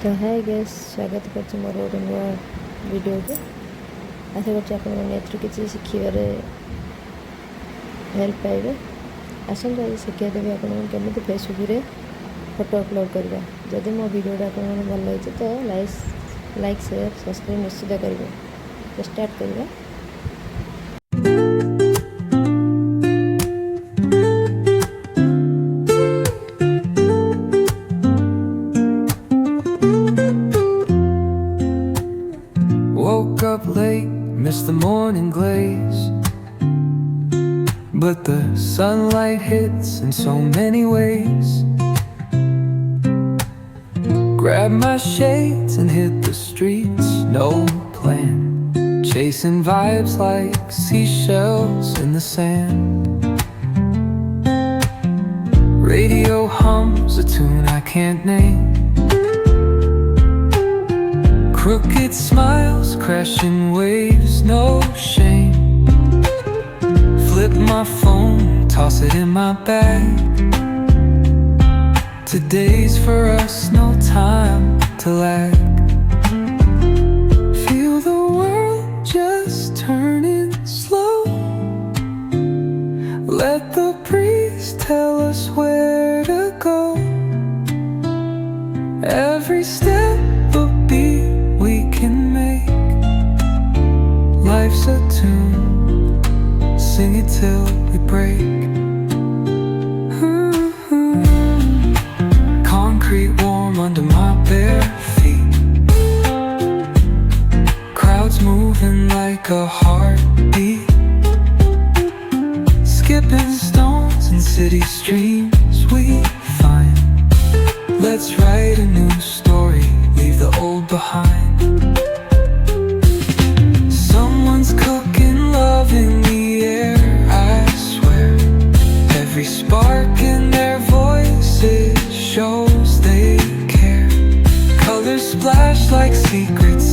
तो hi guys स्वागत कर मोर गोटे नुआ वीडियो को आशा कर किसी शिखार हेल्प पाइबे। आसत आज शिक्षा देवी आपमि फेसबुक रे फोटो अपलोड करवा। जदि मो वीडियोटा आप भल लगे तो लाइक शेयर सब्सक्राइब निश्चित करेंगे। तो स्टार्ट करवा। Woke up late, missed the morning glaze, but the sunlight hits in so many ways. Grabbed my shades and hit the streets, no plan, chasing vibes like seashells in the sand. Radio hums a tune I can't name, crooked smiles, crashing waves, no shame. Flip my phone, toss it in my bag. Today's for us, no time to lag. Feel the world just turning slow. Let the breeze tell us where to go. Every step a beat we can make. Life's a tune, sing it till we break. Concrete warm under my bare feet. Crowds moving like a heartbeat. Skipping stones in city streams we find. Let's write a new story, leave the old behind. Someone's cooking love in the air, I swear. Every spark in their voices shows they care. Colors splash like secrets